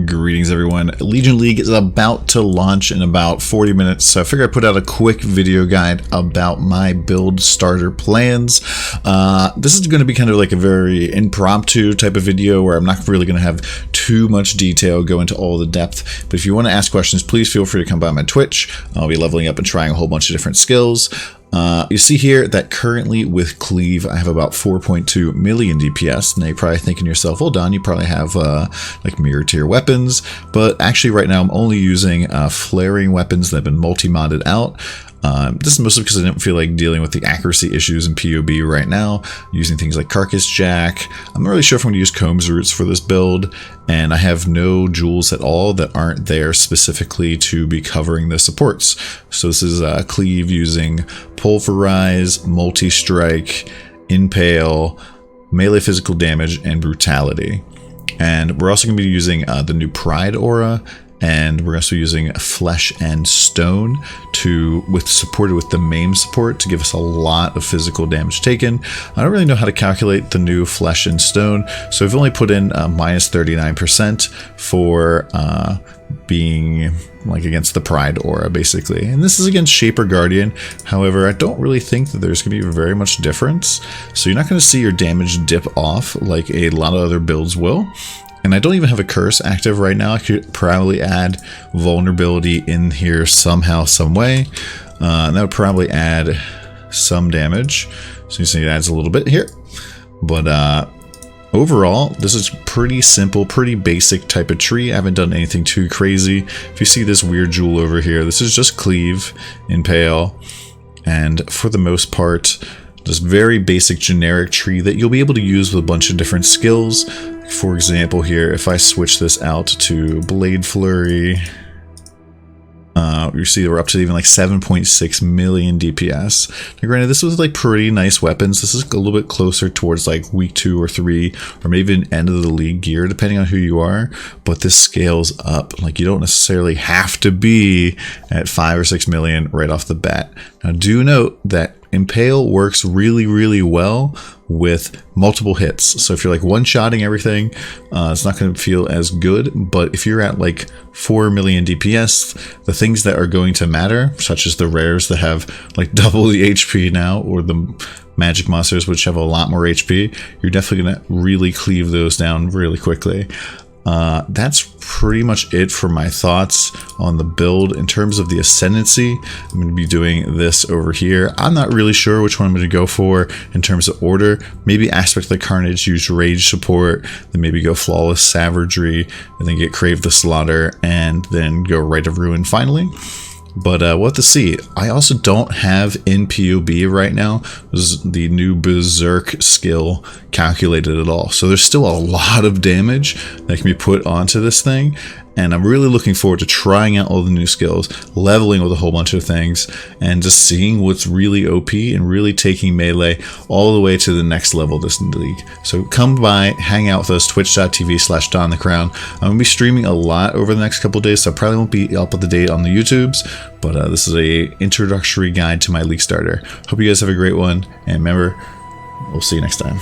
Greetings everyone. Legion League is about to launch in about 40 minutes, so I figured I'd put out a quick video guide about my build starter plans. This is going to be kind of like a very impromptu type of video where I'm not really going to have too much detail, go into all the depth, but if you want to ask questions, please feel free to come by my Twitch. I'll be leveling up and trying a whole bunch of different skills. You see here that currently with Cleave I have about 4.2 million DPS. Now you're probably thinking to yourself, well Don, you probably have like mirror tier weapons, but actually right now I'm only using flaring weapons that have been multi-modded out. This is mostly because I didn't feel like dealing with the accuracy issues in POB right now, using things like Carcass Jack. I'm not really sure if I'm going to use Combs Roots for this build, and I have no jewels at all that aren't there specifically to be covering the supports. So this is Cleave using Pulverize, Multi-Strike, Impale, Melee Physical Damage, and Brutality. And we're also going to be using the new Pride aura, and we're also using Flesh and Stone supported with the MAME support to give us a lot of physical damage taken. I don't really know how to calculate the new Flesh and Stone, so I've only put in minus 39% for being like against the Pride aura basically. And this is against Shaper Guardian. However, I don't really think that there's going to be very much difference. So you're not going to see your damage dip off like a lot of other builds will. And I don't even have a curse active right now. I could probably add vulnerability in here somehow, some way. And that would probably add some damage. So you see it adds a little bit here. But overall, this is pretty simple, pretty basic type of tree. I haven't done anything too crazy. If you see this weird jewel over here, this is just Cleave, Impale, and for the most part, just very basic generic tree that you'll be able to use with a bunch of different skills. For example here, if I switch this out to Blade Flurry, you see we're up to even like 7.6 million DPS. Now granted, this was like pretty nice weapons. This is a little bit closer towards like week 2 or 3, or maybe even end of the league gear, depending on who you are. But this scales up. Like you don't necessarily have to be at 5 or 6 million right off the bat. Now do note that Impale works really well with multiple hits. So if you're like one-shotting everything, it's not going to feel as good. But if you're at like 4 million DPS, the things that are going to matter, such as the rares that have like double the HP now, or the magic monsters which have a lot more HP, you're definitely going to really cleave those down really quickly. That's pretty much it for my thoughts on the build. In terms of the ascendancy, I'm going to be doing this over here. I'm not really sure which one I'm going to go for in terms of order. Maybe Aspect of the Carnage, use Rage support, then maybe go Flawless Savagery, and then get Crave the Slaughter, and then go Rite of Ruin finally. But we'll have to see. I also don't have in POB right now the new Berserker skill calculated at all. So there's still a lot of damage that can be put onto this thing. And I'm really looking forward to trying out all the new skills, leveling with a whole bunch of things, and just seeing what's really OP and really taking Melee all the way to the next level of this league. So come by, hang out with us, twitch.tv/DonTheCrown. I'm going to be streaming a lot over the next couple of days, so I probably won't be up to date on the YouTubes, but this is a introductory guide to my league starter. Hope you guys have a great one, and remember, we'll see you next time.